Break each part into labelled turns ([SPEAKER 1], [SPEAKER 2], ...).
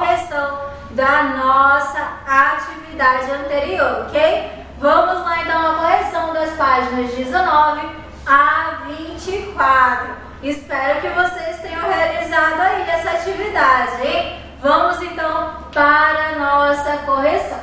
[SPEAKER 1] correção da nossa atividade anterior, ok? Vamos lá então a correção das páginas 19 a 24. Espero que vocês tenham realizado aí essa atividade, hein? Vamos então para a nossa correção.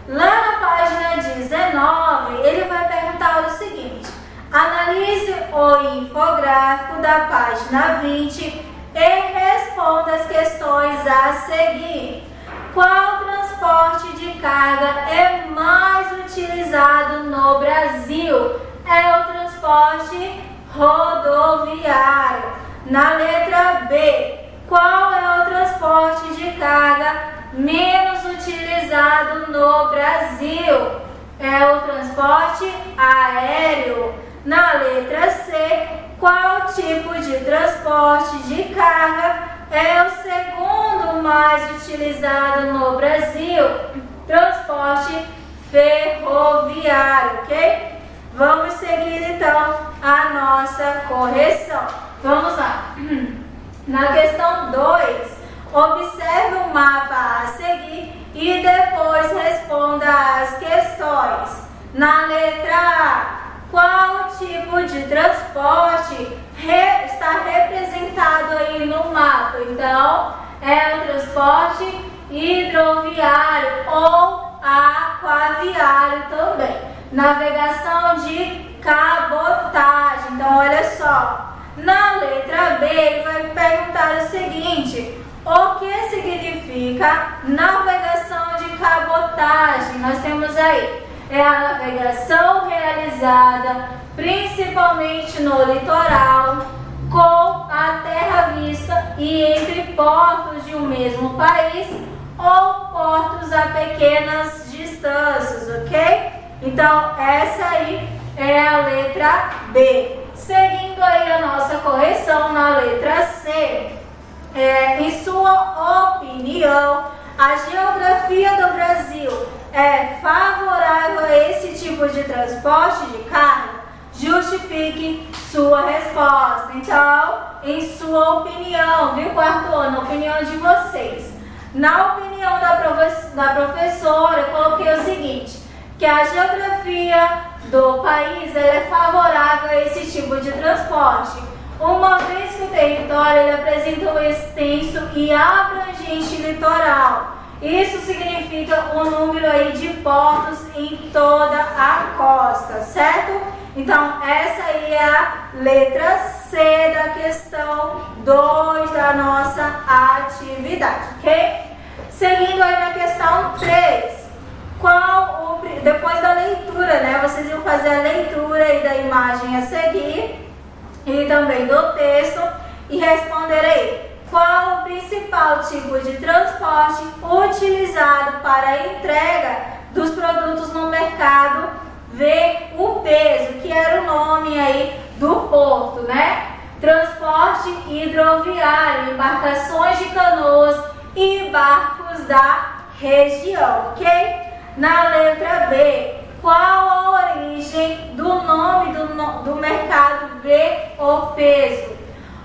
[SPEAKER 1] Lá na página 19, ele vai perguntar o seguinte: analise o infográfico da página 20 e responda as questões a seguir. Qual transporte de carga é mais utilizado no Brasil? É o transporte rodoviário. Na letra B, qual é o transporte de carga menos utilizado no Brasil? É o transporte aéreo. Na letra C, qual tipo de transporte de carga é o segundo mais utilizado no Brasil? Transporte ferroviário, ok? Vamos seguir então a nossa correção. Vamos lá. Na questão 2, observe o mapa a seguir e depois responda as questões. Na letra A, qual tipo de transporte está representado aí no mapa? Então, é o transporte hidroviário ou aquaviário também. Navegação de cabotagem. Então, olha só. Na letra B, ele vai perguntar o seguinte: o que significa navegação de cabotagem? Nós temos aí, é a navegação realizada principalmente no litoral, com a terra à vista e entre portos de um mesmo país ou portos a pequenas distâncias, ok? Então, essa aí é a letra B. Seguindo aí a nossa correção na letra C, em sua opinião, a geografia do Brasil é favorável a esse tipo de transporte de carga? Justifique sua resposta. Então, em sua opinião, viu, quarto ano? Opinião de vocês. Na opinião da professora, eu coloquei o seguinte: que a geografia do país é favorável a esse tipo de transporte, uma vez que o território ele apresenta um extenso e abrangente litoral. Isso significa um número aí de portos em toda a costa, certo? Então, essa aí é a letra C da questão 2 da nossa atividade, ok? Seguindo aí na questão 3. Depois da leitura, né? Vocês iam fazer a leitura aí da imagem a seguir e também do texto e responder aí: qual o principal tipo de transporte utilizado para a entrega dos produtos no mercado? Vê o peso, que era o nome aí do porto, né? Transporte hidroviário, embarcações de canoas e barcos da região, ok? Na letra B, qual a origem do nome do mercado Ver o Peso?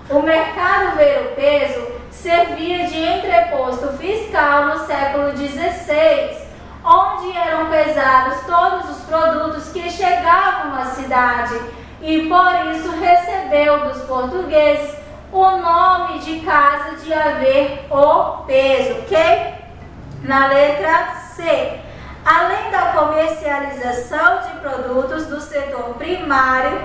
[SPEAKER 1] O mercado Ver o Peso servia de entreposto fiscal no século XVI, onde eram pesados todos os produtos que chegavam à cidade e por isso recebeu dos portugueses o nome de Casa de Haver o Peso, ok? Na letra C, além da comercialização de produtos do setor primário,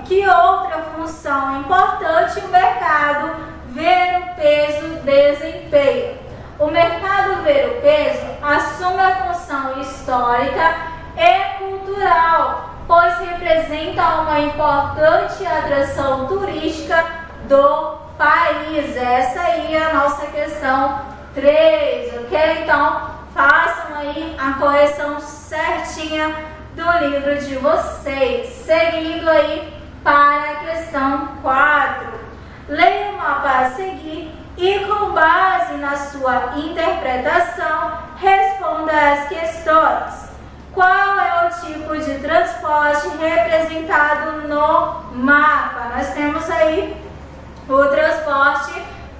[SPEAKER 1] que outra função importante o mercado Ver o Peso desempenha? O mercado Ver o Peso assume a função histórica e cultural, pois representa uma importante atração turística do país. Essa aí é a nossa questão 3, ok? Então, façam aí a correção certinha do livro de vocês. Seguindo aí para a questão 4. Leia o mapa a seguir e, com base na sua interpretação, responda as questões. Qual é o tipo de transporte representado no mapa? Nós temos aí o transporte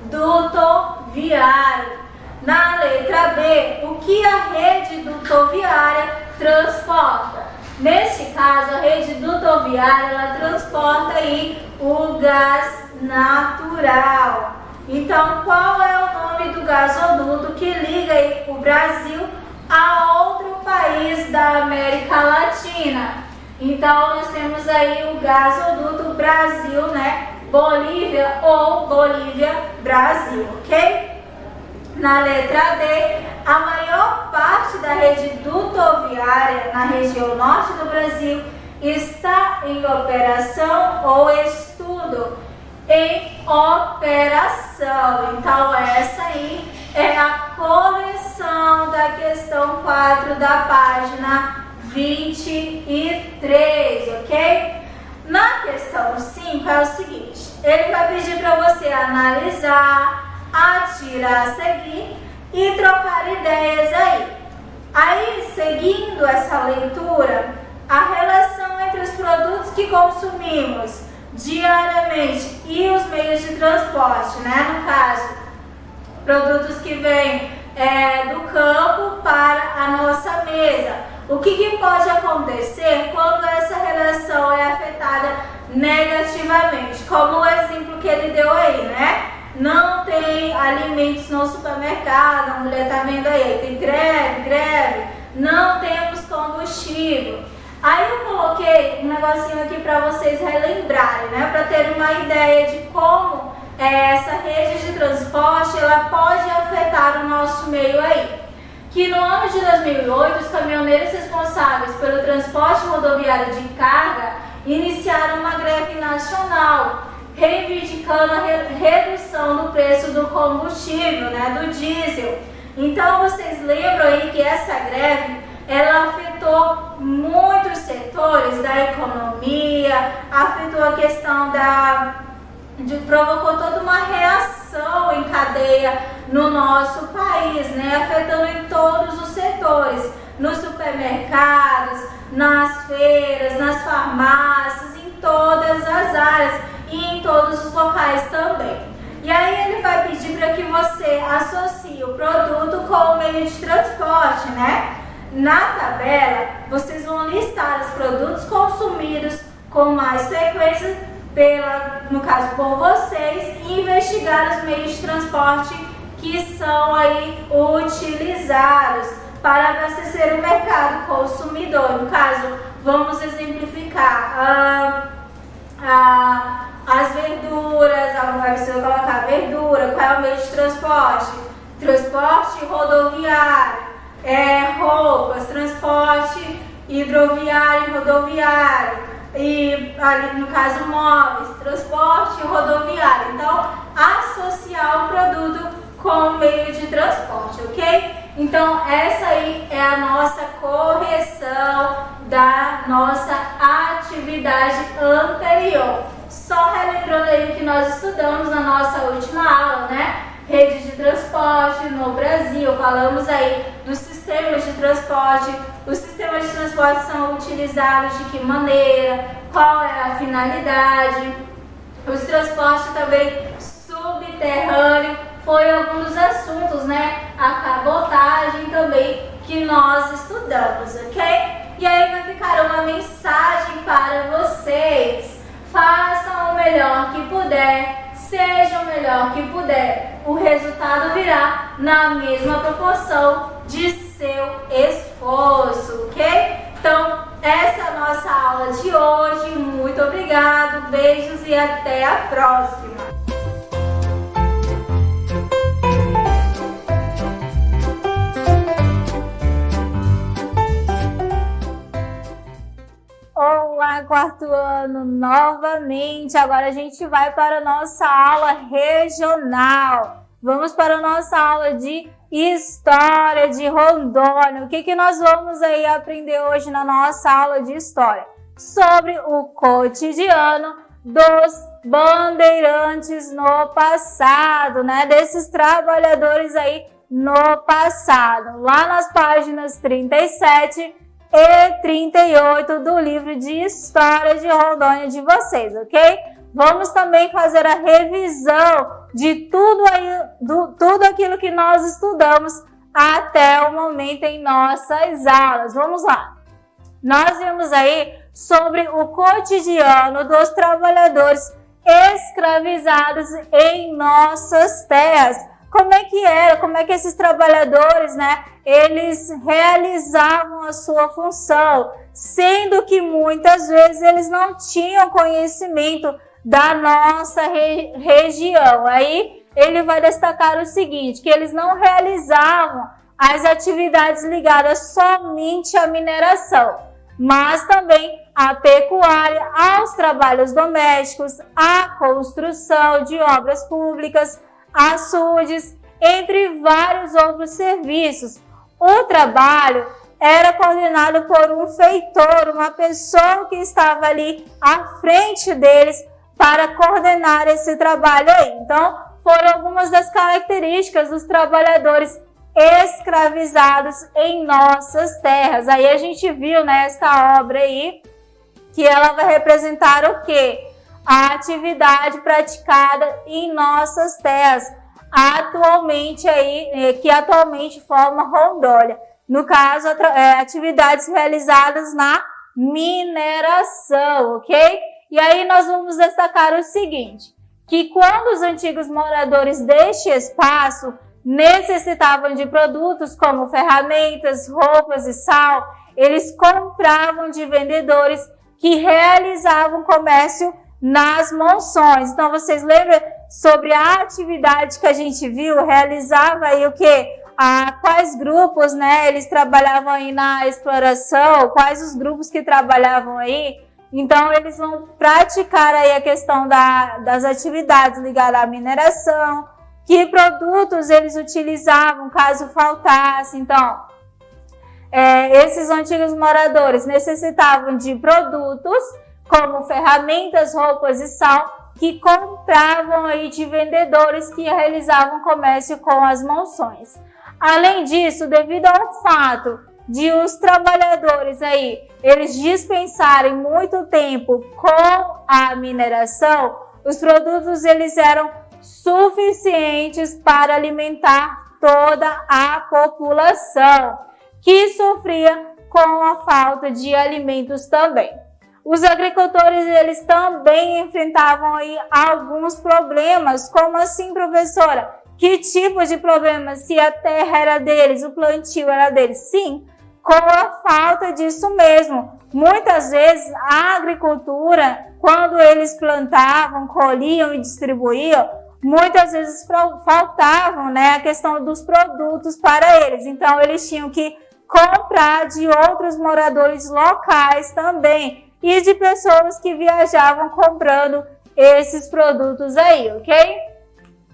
[SPEAKER 1] dutoviário. Na letra B, o que a rede dutoviária transporta? Neste caso, a rede dutoviária, ela transporta aí o gás natural. Então, qual é o nome do gasoduto que liga aí o Brasil a outro país da América Latina? Então, nós temos aí o gasoduto Brasil, né? Bolívia ou Bolívia-Brasil, ok? Na letra D, a maior parte da rede dutoviária na região norte do Brasil está em operação ou estudo. Em operação. Então, essa aí é a correção da questão 4 da página 23, ok? Na questão 5 é o seguinte, ele vai pedir para você analisar, atirar a seguir e trocar ideias aí. Aí, seguindo essa leitura, a relação entre os produtos que consumimos diariamente e os meios de transporte, né? No caso, produtos que vêm do campo para a nossa mesa. O que pode acontecer quando essa relação é afetada negativamente? Como o exemplo que ele deu aí, né? Não tem alimentos no supermercado, a mulher tá vendo aí, tem greve, não temos combustível. Aí eu coloquei um negocinho aqui para vocês relembrarem, né? Para ter uma ideia de como essa rede de transporte ela pode afetar o nosso meio aí. Que no ano de 2008, os caminhoneiros responsáveis pelo transporte rodoviário de carga iniciaram uma greve nacional, reivindicando a redução do preço do combustível, né? Do diesel. Então vocês lembram aí que essa greve ela afetou muitos setores da economia, afetou a questão provocou toda uma reação em cadeia no nosso país, né? Afetando em todos os setores, nos supermercados, nas feiras, nas farmácias, em todas as áreas e em todos os locais também. E aí ele vai pedir para que você associe o produto com o meio de transporte, né? Na tabela, vocês vão listar os produtos consumidos com mais frequência, no caso por vocês, e investigar os meios de transporte que são aí utilizados para abastecer o mercado consumidor. No caso, vamos exemplificar as verduras, vai precisar colocar verdura, qual é o meio de transporte? Transporte rodoviário. Roupas, transporte hidroviário e rodoviário, e ali no caso móveis, transporte rodoviário. Então, associar o produto com o meio de transporte, ok? Então, essa aí é a nossa correção da nossa atividade anterior. Só relembrando aí o que nós estudamos na nossa última aula, né? Rede de transporte no Brasil, falamos aí dos sistemas de transporte. Os sistemas de transporte são utilizados de que maneira, qual é a finalidade. Os transportes também subterrâneo foi algum dos assuntos, né? A cabotagem também que nós estudamos, ok? E aí vai ficar uma mensagem para vocês. Façam o melhor que puder. Seja o melhor que puder, o resultado virá na mesma proporção de seu esforço, ok? Então, essa é a nossa aula de hoje. Muito obrigado, beijos e até a próxima! Olá, quarto ano, novamente. Agora a gente vai para a nossa aula regional. Vamos para a nossa aula de História de Rondônia. O que nós vamos aí aprender hoje na nossa aula de História? Sobre o cotidiano dos bandeirantes no passado, né? Desses trabalhadores aí no passado. Lá nas páginas 37 e 38 do livro de História de Rondônia de vocês, ok? vamos também fazer a revisão de tudo aquilo que nós estudamos até o momento em nossas aulas. Vamos lá. Nós vimos aí sobre o cotidiano dos trabalhadores escravizados em nossas terras. Como é que era? Como é que esses trabalhadores, né, eles realizavam a sua função, sendo que muitas vezes eles não tinham conhecimento da nossa região. Aí ele vai destacar o seguinte, que eles não realizavam as atividades ligadas somente à mineração, mas também à pecuária, aos trabalhos domésticos, à construção de obras públicas, açudes, entre vários outros serviços. O trabalho era coordenado por um feitor, uma pessoa que estava ali à frente deles para coordenar esse trabalho aí. Então, foram algumas das características dos trabalhadores escravizados em nossas terras. Aí a gente viu nessa obra aí que ela vai representar o quê? A atividade praticada em nossas terras, que atualmente forma Rondônia. No caso, atividades realizadas na mineração, ok? E aí nós vamos destacar o seguinte, que quando os antigos moradores deste espaço necessitavam de produtos como ferramentas, roupas e sal, eles compravam de vendedores que realizavam comércio nas monções. Então, vocês lembram sobre a atividade que a gente viu? Realizava aí o quê? Quais grupos, né, eles trabalhavam aí na exploração? Quais os grupos que trabalhavam aí? Então, eles vão praticar aí a questão das atividades ligadas à mineração, que produtos eles utilizavam caso faltasse. Então, esses antigos moradores necessitavam de produtos como ferramentas, roupas e sal, que compravam aí de vendedores que realizavam comércio com as monções. Além disso, devido ao fato de os trabalhadores aí, eles dispensarem muito tempo com a mineração, os produtos eles eram suficientes para alimentar toda a população, que sofria com a falta de alimentos também. Os agricultores eles também enfrentavam aí alguns problemas. Como assim, professora? Que tipo de problema? Se a terra era deles, o plantio era deles? Sim, com a falta disso mesmo. Muitas vezes a agricultura, quando eles plantavam, colhiam e distribuíam, muitas vezes faltavam, né, a questão dos produtos para eles. Então, eles tinham que comprar de outros moradores locais também e de pessoas que viajavam comprando esses produtos aí, ok?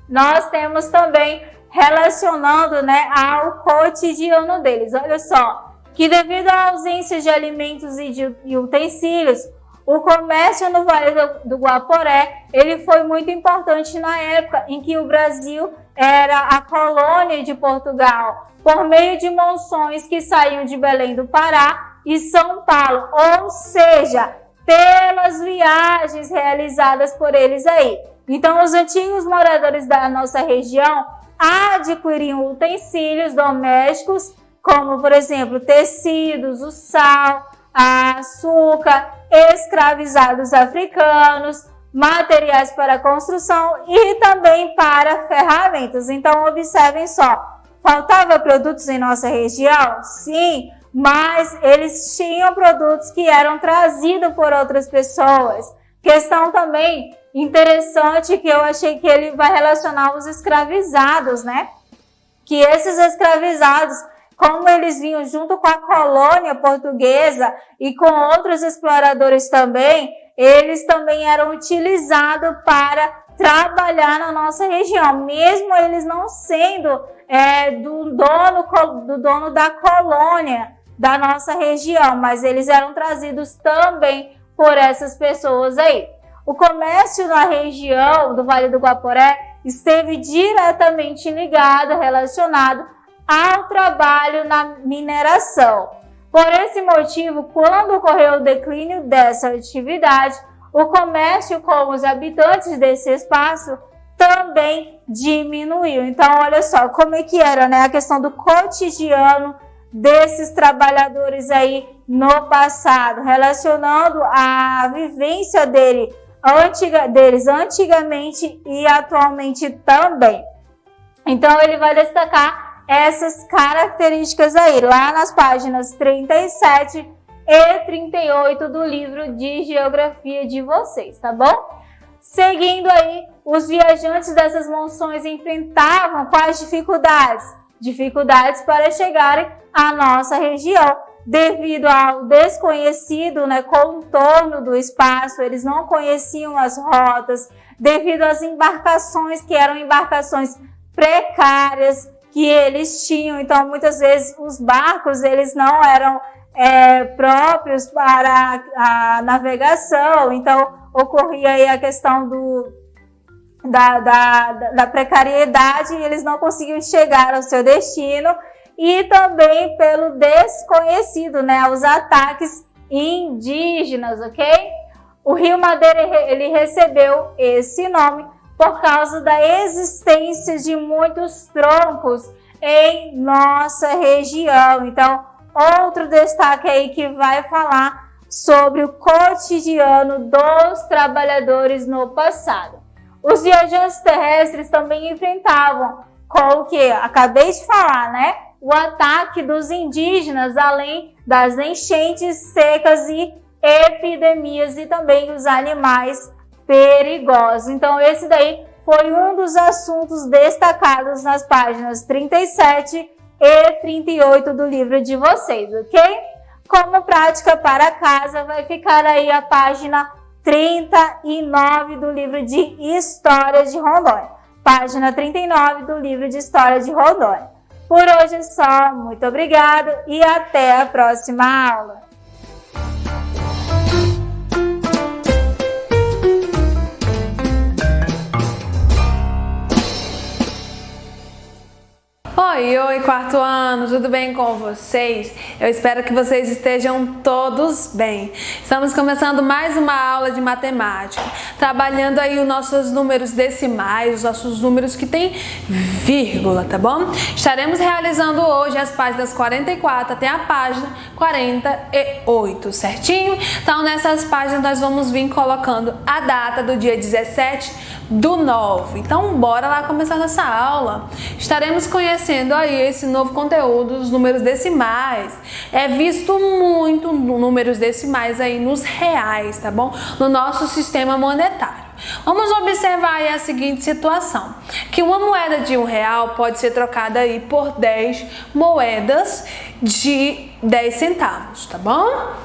[SPEAKER 1] Nós temos também relacionando, né, ao cotidiano deles. Olha só, que devido à ausência de alimentos e de utensílios, o comércio no Vale do Guaporé, ele foi muito importante na época em que o Brasil era a colônia de Portugal, por meio de monções que saíam de Belém do Pará e São Paulo, ou seja, pelas viagens realizadas por eles aí. Então, os antigos moradores da nossa região adquiriam utensílios domésticos, como, por exemplo, tecidos, o sal, açúcar, escravizados africanos, materiais para construção e também para ferramentas. Então, observem só, faltava produtos em nossa região? Sim, mas eles tinham produtos que eram trazidos por outras pessoas. Questão também interessante que eu achei que ele vai relacionar os escravizados, né? Que esses escravizados, como eles vinham junto com a colônia portuguesa e com outros exploradores também, eles também eram utilizados para trabalhar na nossa região, mesmo eles não sendo do dono da colônia da nossa região, mas eles eram trazidos também por essas pessoas aí. O comércio na região do Vale do Guaporé esteve diretamente ligado, relacionado ao trabalho na mineração. Por esse motivo, quando ocorreu o declínio dessa atividade, o comércio com os habitantes desse espaço também diminuiu. Então, olha só como é que era, né, a questão do cotidiano desses trabalhadores aí no passado, relacionando a vivência deles antigamente e atualmente também. Então, ele vai destacar essas características aí, lá nas páginas 37 e 38 do livro de geografia de vocês, tá bom? Seguindo aí, os viajantes dessas monções enfrentavam quais dificuldades? Dificuldades para chegarem à nossa região, devido ao desconhecido, né, contorno do espaço, eles não conheciam as rotas, devido às embarcações, que eram embarcações precárias que eles tinham. Então, muitas vezes, os barcos eles não eram próprios para a navegação, então ocorria aí a questão da precariedade e eles não conseguiam chegar ao seu destino, e também pelo desconhecido, né, os ataques indígenas, ok? O Rio Madeira, ele recebeu esse nome por causa da existência de muitos troncos em nossa região. Então, outro destaque aí que vai falar sobre o cotidiano dos trabalhadores no passado. Os viajantes terrestres também enfrentavam com o que acabei de falar, né? O ataque dos indígenas, além das enchentes, secas e epidemias, e também os animais perigosos. Então, esse daí foi um dos assuntos destacados nas páginas 37 e 38 do livro de vocês, ok? Como prática para casa, vai ficar aí a página 39 do livro de História de Rondônia. Página 39 do livro de História de Rondônia. Por hoje é só, muito obrigada e até a próxima aula.
[SPEAKER 2] Oi, quarto ano, tudo bem com vocês? Eu espero que vocês estejam todos bem. Estamos começando mais uma aula de matemática, trabalhando aí os nossos números decimais, os nossos números que tem vírgula, tá bom? Estaremos realizando hoje as páginas 44 até a página 48, certinho? Então, nessas páginas nós vamos vir colocando a data do dia 17/9. Então, bora lá começar nossa aula. Estaremos conhecendo aí esse novo conteúdo dos números decimais. É visto muito números decimais aí nos reais, tá bom? No nosso sistema monetário. Vamos observar aí a seguinte situação, que uma moeda de R$1 pode ser trocada aí por 10 moedas de 10 centavos, tá bom?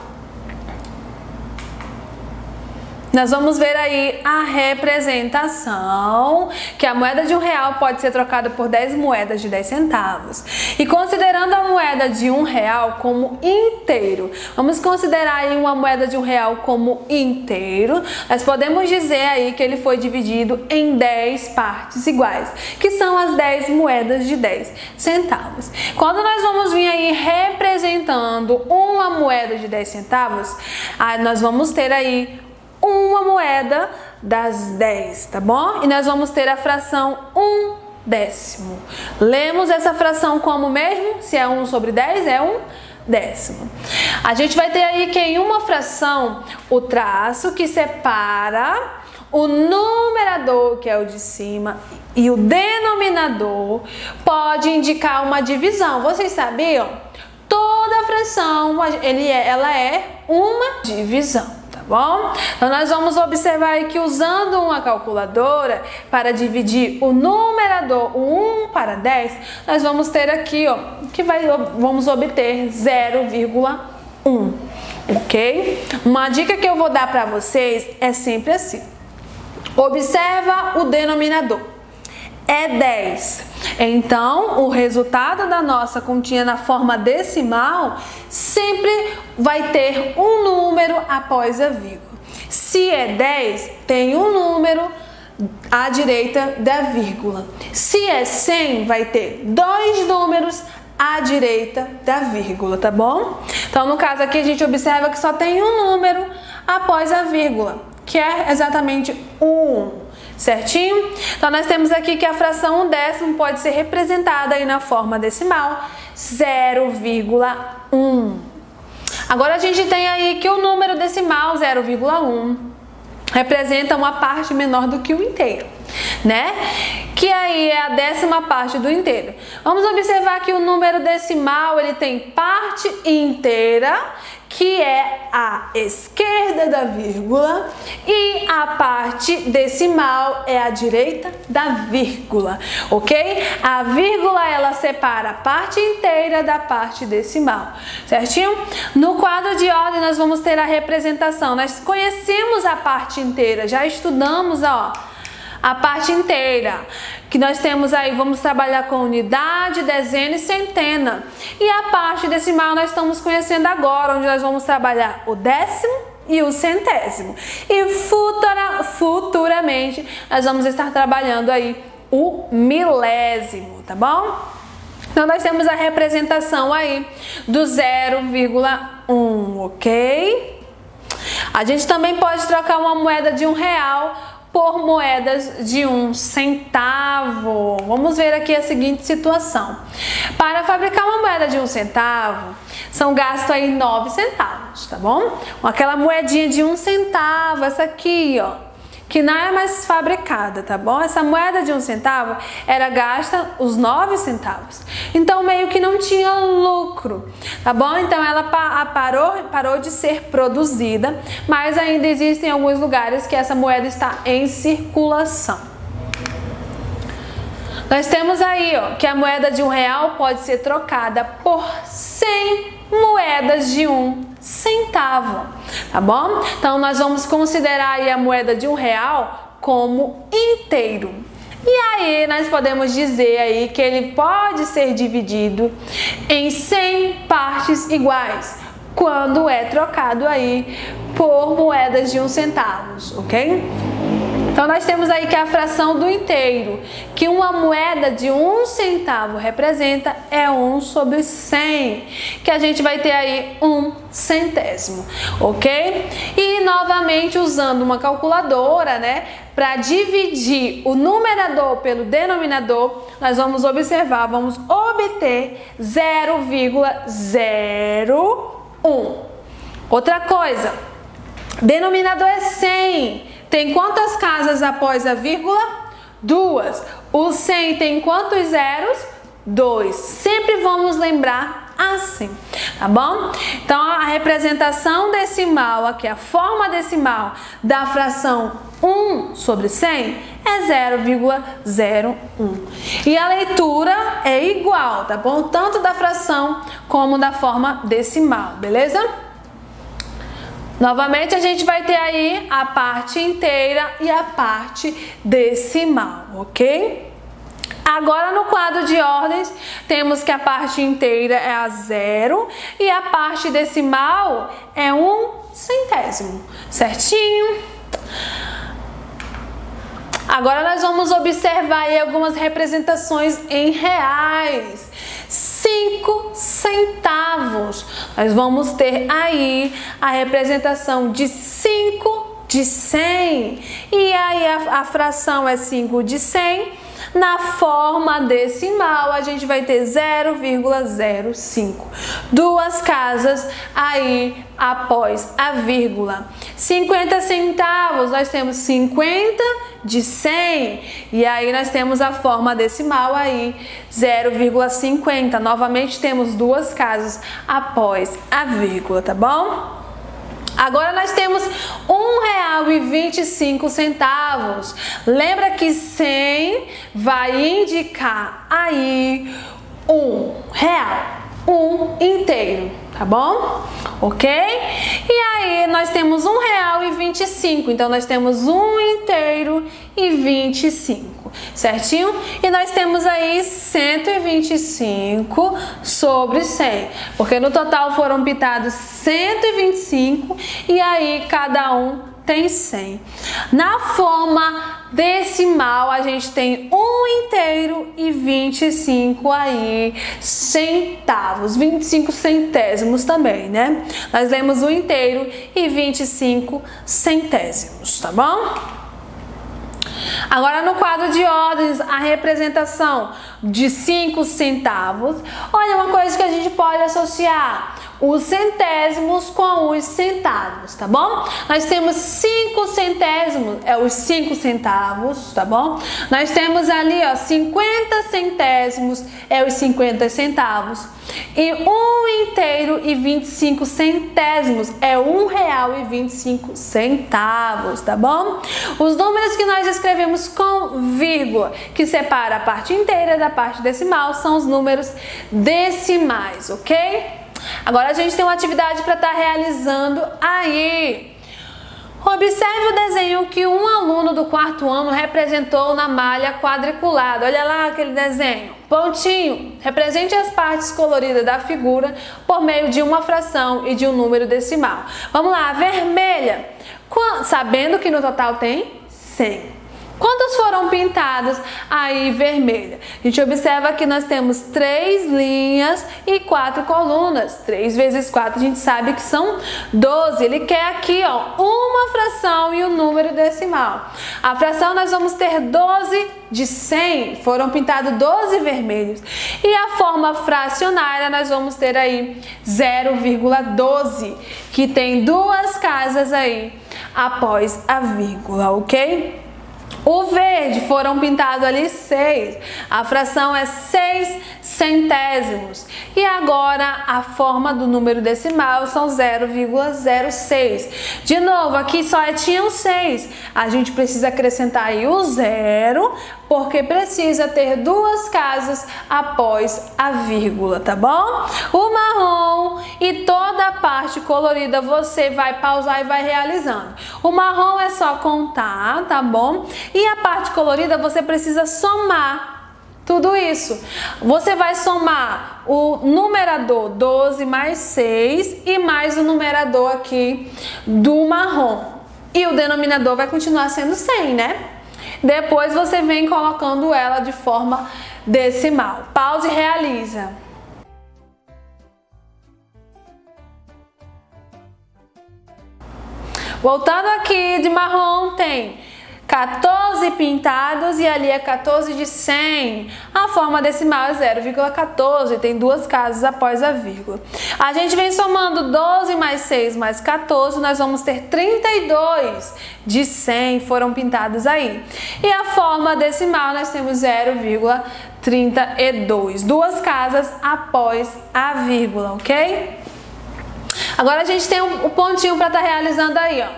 [SPEAKER 2] Nós vamos ver aí a representação, que a moeda de R$1 pode ser trocada por 10 moedas de 10 centavos. E considerando a moeda de R$1 como inteiro, vamos considerar aí uma moeda de R$1 como inteiro, nós podemos dizer aí que ele foi dividido em 10 partes iguais, que são as 10 moedas de 10 centavos. Quando nós vamos vir aí representando uma moeda de 10 centavos, aí nós vamos ter aí uma moeda das 10, tá bom? E nós vamos ter a fração 1/10. Lemos essa fração como mesmo? Se é 1 sobre 10, é 1/10. A gente vai ter aí que em uma fração, o traço que separa o numerador, que é o de cima, e o denominador pode indicar uma divisão. Vocês sabiam? Toda fração, ela é uma divisão. Bom, então nós vamos observar aí que usando uma calculadora para dividir o numerador, o 1 para 10, nós vamos ter aqui, ó, vamos obter 0,1, ok? Uma dica que eu vou dar para vocês é sempre assim, observa o denominador, é 10, então o resultado da nossa continha na forma decimal sempre vai ter um número após a vírgula. Se é 10, tem um número à direita da vírgula. Se é 100, vai ter 2 números à direita da vírgula, tá bom? Então, no caso aqui, a gente observa que só tem um número após a vírgula, que é exatamente 1, certinho? Então, nós temos aqui que a fração 1/10 pode ser representada aí na forma decimal, 0,1. Agora, a gente tem aí que o número decimal, 0,1, representa uma parte menor do que o inteiro, né? Que aí é a 10ª parte do inteiro. Vamos observar que o número decimal, ele tem parte inteira, que é a esquerda da vírgula, e a parte decimal é a direita da vírgula, ok? A vírgula, ela separa a parte inteira da parte decimal, certinho? No quadro de ordem, nós vamos ter a representação. Nós conhecemos a parte inteira, já estudamos, ó, a parte inteira, que nós temos aí, vamos trabalhar com unidade, dezena e centena. E a parte decimal nós estamos conhecendo agora, onde nós vamos trabalhar o décimo e o centésimo. E futuramente nós vamos estar trabalhando aí o milésimo, tá bom? Então, nós temos a representação aí do 0,1, ok? A gente também pode trocar uma moeda de R$1 por moedas de 1 centavo. Vamos ver aqui a seguinte situação. Para fabricar uma moeda de 1 centavo, são gastos aí 9 centavos, tá bom? Aquela moedinha de 1 centavo, essa aqui, ó, que não é mais fabricada, tá bom? Essa moeda de 1 centavo era gasta os 9 centavos. Então, meio que não tinha lucro, tá bom? Então, ela parou de ser produzida, mas ainda existem alguns lugares que essa moeda está em circulação. Nós temos aí, ó, que a moeda de R$1 pode ser trocada por 100 moedas de 1 centavo, tá bom? Então, nós vamos considerar aí a moeda de R$1 como inteiro. E aí, nós podemos dizer aí que ele pode ser dividido em 100 partes iguais, quando é trocado aí por moedas de 1 centavo, ok? Então, nós temos aí que a fração do inteiro, que uma moeda de 1 centavo representa, é 1 sobre 100, que a gente vai ter aí 1 centésimo, ok? E, novamente, usando uma calculadora, né, para dividir o numerador pelo denominador, nós vamos observar, vamos obter 0,01. Outra coisa, denominador é 100. Tem quantas casas após a vírgula? 2. O 100 tem quantos zeros? 2. Sempre vamos lembrar assim, tá bom? Então, a representação decimal, aqui a forma decimal da fração 1 sobre 100 é 0,01. E a leitura é igual, tá bom? Tanto da fração como da forma decimal, beleza? Novamente, a gente vai ter aí a parte inteira e a parte decimal, ok? Agora, no quadro de ordens, temos que a parte inteira é a 0 e a parte decimal é 1 centésimo, certinho? Agora, nós vamos observar aí algumas representações em reais. 5 centavos. Nós vamos ter aí a representação de 5 de 100. E aí a fração é 5 de 100. Na forma decimal, a gente vai ter 0,05. 2 casas aí após a vírgula. 50 centavos, nós temos 50 de 100. E aí nós temos a forma decimal aí, 0,50. Novamente temos 2 casas após a vírgula, tá bom? Agora nós temos R$1,25. Lembra que 100 vai indicar aí R$1 inteiro, tá bom? Ok? E aí nós temos R$1,25. Então nós temos 1 inteiro e 25, certinho? E nós temos aí 125 sobre 100, porque no total foram pitados 125 e aí cada um tem 100. Na forma decimal, a gente tem 1 inteiro e 25 aí centavos, 25 centésimos também, né? Nós lemos 1 inteiro e 25 centésimos, tá bom? Agora no quadro de ordens, a representação de 5 centavos. Olha uma coisa que a gente pode associar: os centésimos com os centavos, tá bom? Nós temos 5 centésimos, é os 5 centavos, tá bom? Nós temos ali, ó, 50 centésimos, é os 50 centavos. E 1 inteiro e 25 centésimos é R$1,25, tá bom? Os números que nós escrevemos com vírgula, que separa a parte inteira da parte decimal, são os números decimais, ok? Agora a gente tem uma atividade para estar realizando aí. Observe o desenho que um aluno do 4º ano representou na malha quadriculada. Olha lá aquele desenho. Pontinho. Represente as partes coloridas da figura por meio de uma fração e de um número decimal. Vamos lá, vermelha. Sabendo que no total tem 100. Quantos foram pintados aí vermelha? A gente observa que nós temos 3 linhas e 4 colunas. 3 vezes 4 a gente sabe que são 12. Ele quer aqui, ó, uma fração e um número decimal. A fração nós vamos ter 12 de 100. Foram pintados 12 vermelhos. E a forma fracionária nós vamos ter aí 0,12, que tem 2 casas aí após a vírgula, ok? O verde foram pintados ali 6, a fração é 6 centésimos. E agora a forma do número decimal são 0,06. De novo, aqui só tinham 6. A gente precisa acrescentar aí o 0, porque precisa ter 2 casas após a vírgula, tá bom? O marrom e toda a parte colorida você vai pausar e vai realizando. O marrom é só contar, tá bom? E a parte colorida você precisa somar tudo isso. Você vai somar o numerador 12 mais 6 e mais o numerador aqui do marrom. E o denominador vai continuar sendo 100, né? Depois você vem colocando ela de forma decimal. Pause e realiza. Voltando aqui, de marrom tem 14 pintados e ali é 14 de 100. A forma decimal é 0,14, tem 2 casas após a vírgula. A gente vem somando 12 mais 6 mais 14, nós vamos ter 32 de 100 foram pintados aí. E a forma decimal nós temos 0,32, 2 casas após a vírgula, ok? Agora a gente tem um pontinho para estar realizando aí, ó.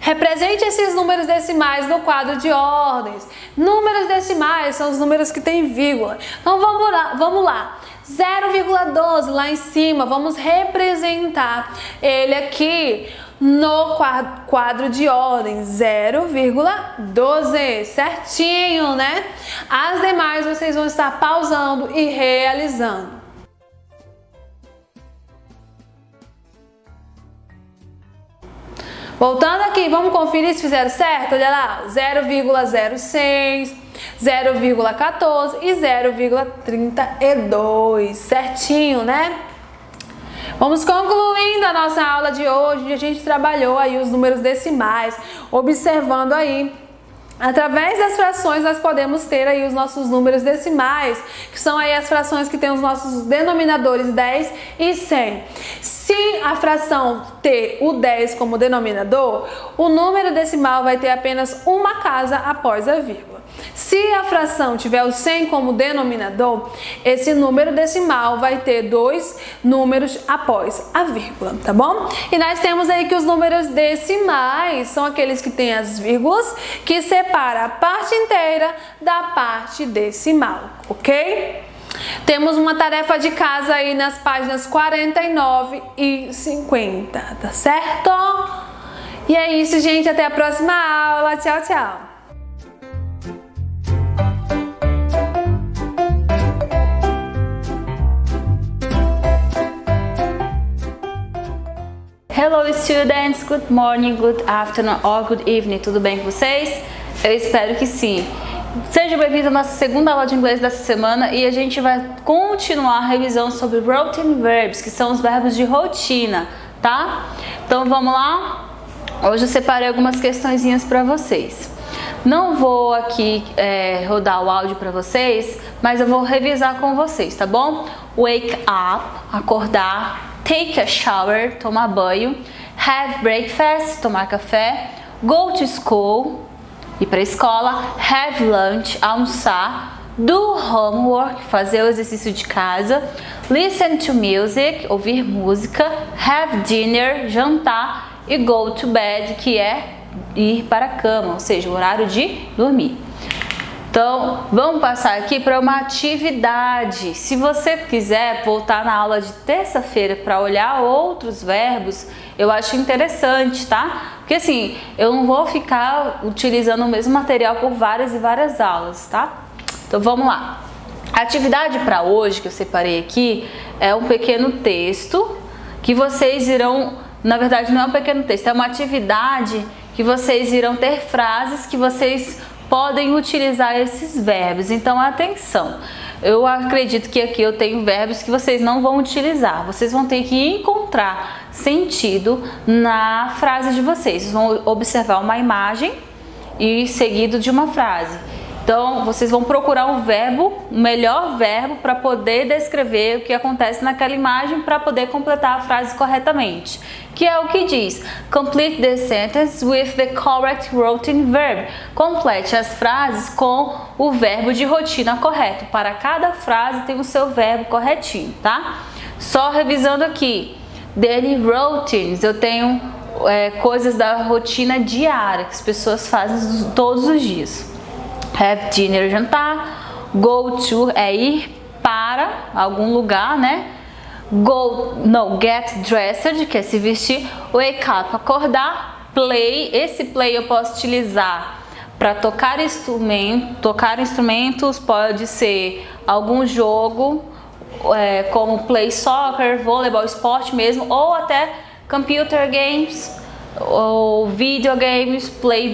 [SPEAKER 2] Represente esses números decimais no quadro de ordens. Números decimais são os números que têm vírgula. Então vamos lá. 0,12 lá em cima, vamos representar ele aqui no quadro de ordem, 0,12, certinho, né? As demais vocês vão estar pausando e realizando. Voltando aqui, vamos conferir se fizeram certo? Olha lá, 0,06, 0,14 e 0,32, certinho, né? Vamos concluindo a nossa aula de hoje, onde a gente trabalhou aí os números decimais, observando aí. Através das frações nós podemos ter aí os nossos números decimais, que são aí as frações que têm os nossos denominadores 10 e 100. Se a fração ter o 10 como denominador, o número decimal vai ter apenas uma casa após a vírgula. Se a fração tiver o 100 como denominador, esse número decimal vai ter 2 números após a vírgula, tá bom? E nós temos aí que os números decimais são aqueles que têm as vírgulas que separam a parte inteira da parte decimal, ok? Temos uma tarefa de casa aí nas páginas 49 e 50, tá certo? E é isso, gente. Até a próxima aula. Tchau, tchau.
[SPEAKER 3] Hello students, good morning, good afternoon or good evening, tudo bem com vocês? Eu espero que sim. Seja bem-vindo à nossa segunda aula de inglês dessa semana e a gente vai continuar a revisão sobre routine verbs, que são os verbos de rotina, tá? Então vamos lá? Hoje eu separei algumas questõezinhas para vocês. Não vou aqui rodar o áudio para vocês, mas eu vou revisar com vocês, tá bom? Wake up, acordar. Take a shower, tomar banho. Have breakfast, tomar café. Go to school, ir para a escola. Have lunch, almoçar. Do homework, fazer o exercício de casa. Listen to music, ouvir música. Have dinner, jantar. E go to bed, que é ir para a cama, ou seja, o horário de dormir. Então, vamos passar aqui para uma atividade. Se você quiser voltar na aula de terça-feira para olhar outros verbos, eu acho interessante, tá? Porque assim, eu não vou ficar utilizando o mesmo material por várias e várias aulas, tá? Então, vamos lá. A atividade para hoje que eu separei aqui é um pequeno texto que vocês irão... Na verdade, não é um pequeno texto, é uma atividade que vocês irão ter frases que vocês podem utilizar esses verbos. Então, atenção, eu acredito que aqui eu tenho verbos que vocês não vão utilizar. Vocês vão ter que encontrar sentido na frase de vocês. Vocês vão observar uma imagem e seguido de uma frase. Então, vocês vão procurar um verbo, o melhor verbo para poder descrever o que acontece naquela imagem para poder completar a frase corretamente. Que é o que diz: complete the sentence with the correct routine verb. Complete as frases com o verbo de rotina correto. Para cada frase tem o seu verbo corretinho, tá? Só revisando aqui. Daily routines, eu tenho coisas da rotina diária que as pessoas fazem todos os dias. Have dinner, jantar. Go to é ir para algum lugar, né? Get dressed, que é se vestir. Wake up, acordar. Play, esse play eu posso utilizar para tocar instrumentos, pode ser algum jogo, como play soccer, voleibol, esporte mesmo, ou até computer games, ou videogames, play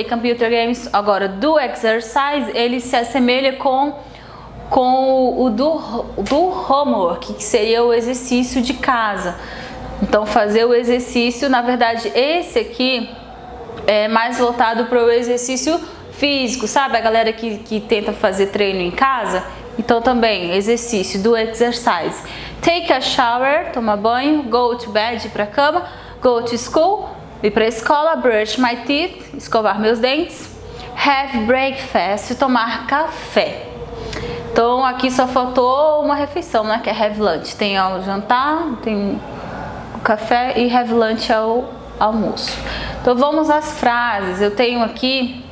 [SPEAKER 3] computer games. Agora, do exercise, ele se assemelha com o do homework, que seria o exercício de casa. Então, fazer o exercício, na verdade, esse aqui é mais voltado para o exercício físico, sabe? A galera que tenta fazer treino em casa. Então, também, exercício do exercise. Take a shower, tomar banho. Go to bed, ir para a cama. Go to school, ir para a escola. Brush my teeth, escovar meus dentes. Have breakfast, tomar café. Então, aqui só faltou uma refeição, né? Que é have lunch. Tem o jantar, tem o café e have lunch é o almoço. Então, vamos às frases. Eu tenho aqui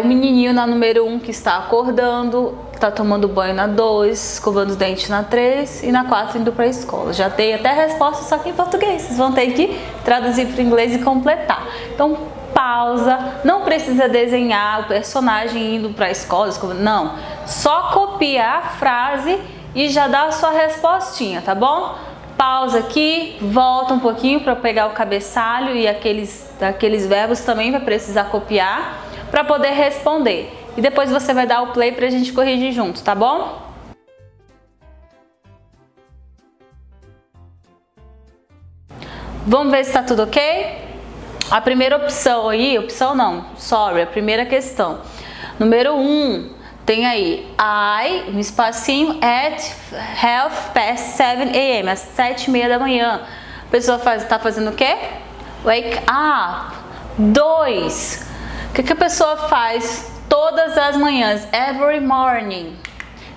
[SPEAKER 3] o menininho na número 1 que está acordando, está tomando banho na 2, escovando os dentes na 3 e na 4 indo para a escola. Já tem até a resposta, só que em português. Vocês vão ter que traduzir para o inglês e completar. Então, pausa. Não precisa desenhar o personagem indo para a escola, não. Só copiar a frase e já dá a sua respostinha, tá bom? Pausa aqui, volta um pouquinho para pegar o cabeçalho e aqueles verbos também vai precisar copiar para poder responder. E depois você vai dar o play para a gente corrigir junto, tá bom? Vamos ver se está tudo ok? A primeira opção aí, a primeira questão. Número 1, tem aí, no espacinho, at 7:30 às 7:30 da manhã. A pessoa está fazendo o quê? Wake up. 2, o que a pessoa faz todas as manhãs? Every morning.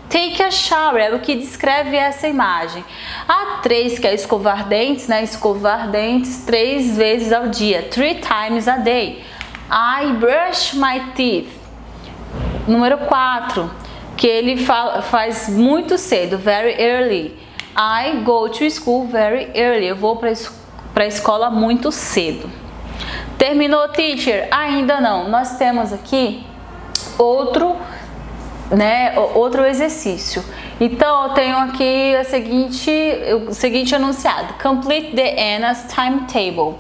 [SPEAKER 3] Take a shower, é o que descreve essa imagem. A 3, que é escovar dentes, né? Escovar dentes 3 vezes ao dia. 3 times a day. I brush my teeth. Número 4, que ele faz muito cedo. Very early. I go to school very early. Eu vou para a escola muito cedo. Terminou, teacher? Ainda não. Nós temos aqui outro exercício. Então, eu tenho aqui o seguinte enunciado: complete the Anna's timetable.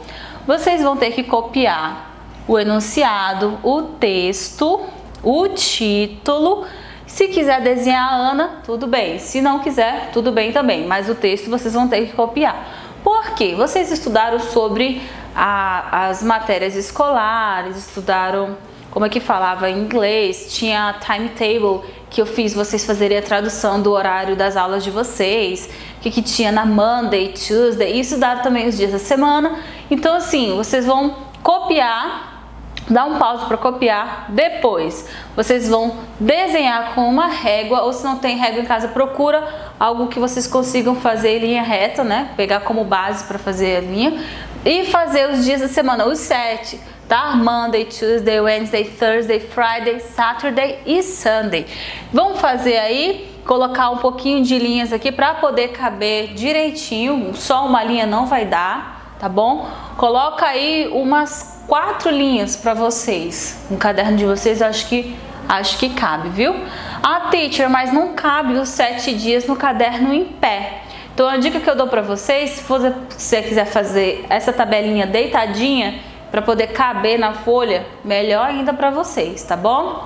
[SPEAKER 3] Vocês vão ter que copiar o enunciado, o texto, o título. Se quiser desenhar a Ana, tudo bem. Se não quiser, tudo bem também. Mas o texto vocês vão ter que copiar. Por quê? Vocês estudaram sobre as matérias escolares, estudaram como é que falava em inglês, tinha timetable que eu fiz vocês fazerem a tradução do horário das aulas de vocês, o que tinha na Monday, Tuesday, e estudaram também os dias da semana. Então assim, vocês vão copiar, dá um pause para copiar, depois vocês vão desenhar com uma régua, ou se não tem régua em casa, procura algo que vocês consigam fazer em linha reta, né? Pegar como base para fazer a linha e fazer os dias da semana, os 7, tá? Monday, Tuesday, Wednesday, Thursday, Friday, Saturday e Sunday. Vamos fazer aí, colocar um pouquinho de linhas aqui para poder caber direitinho, só uma linha não vai dar, tá bom? Coloca aí umas 4 linhas para vocês, no caderno de vocês, acho que cabe, viu? Ah, teacher, mas não cabe os 7 dias no caderno em pé. Então a dica que eu dou para vocês, se você quiser fazer essa tabelinha deitadinha para poder caber na folha, melhor ainda para vocês, tá bom?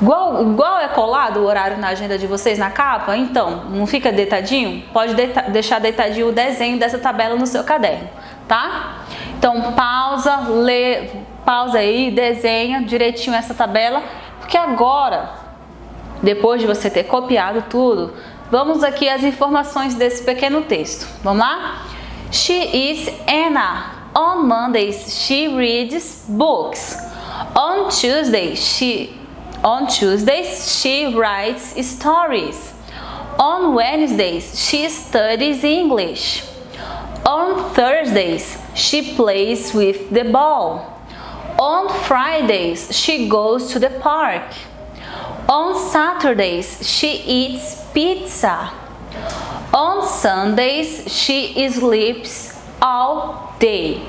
[SPEAKER 3] Igual é colado o horário na agenda de vocês na capa, então não fica deitadinho? Pode deixar deitadinho o desenho dessa tabela no seu caderno, tá? Então pausa aí, desenha direitinho essa tabela, porque agora, depois de você ter copiado tudo, vamos aqui às informações desse pequeno texto. Vamos lá? She is Anna. On Mondays, she reads books. On Tuesdays, she writes stories. On Wednesdays, she studies English. On Thursdays, she plays with the ball. On Fridays, she goes to the park. On Saturdays, she eats pizza. On Sundays, she sleeps all day.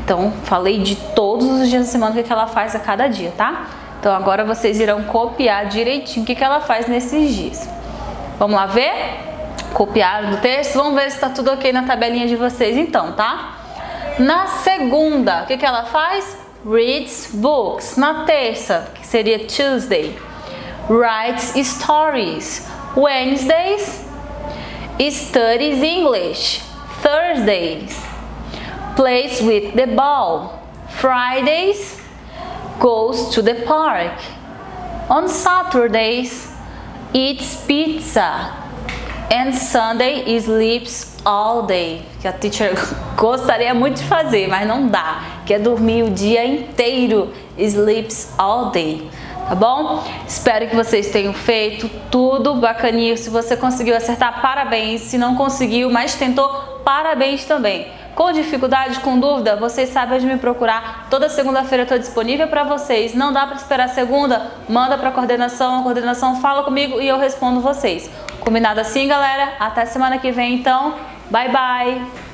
[SPEAKER 3] Então, falei de todos os dias da semana o que ela faz a cada dia, tá? Então, agora vocês irão copiar direitinho o que ela faz nesses dias. Vamos lá ver? Copiaram do texto? Vamos ver se tá tudo ok na tabelinha de vocês então, tá? Na segunda, o que ela faz? Reads books. Na terça, que seria Tuesday, writes stories. Wednesdays, studies English. Thursdays, plays with the ball. Fridays, goes to the park. On Saturdays, eats pizza. And Sunday, sleeps all day. Que a teacher gostaria muito de fazer, mas não dá. Que é dormir o dia inteiro. Sleeps all day. Tá bom? Espero que vocês tenham feito tudo bacaninho. Se você conseguiu acertar, parabéns. Se não conseguiu, mas tentou, parabéns também. Com dificuldade, com dúvida, vocês sabem onde me procurar. Toda segunda-feira eu estou disponível para vocês. Não dá para esperar segunda? Manda para a coordenação fala comigo e eu respondo vocês. Combinado assim, galera? Até semana que vem, então. Bye, bye!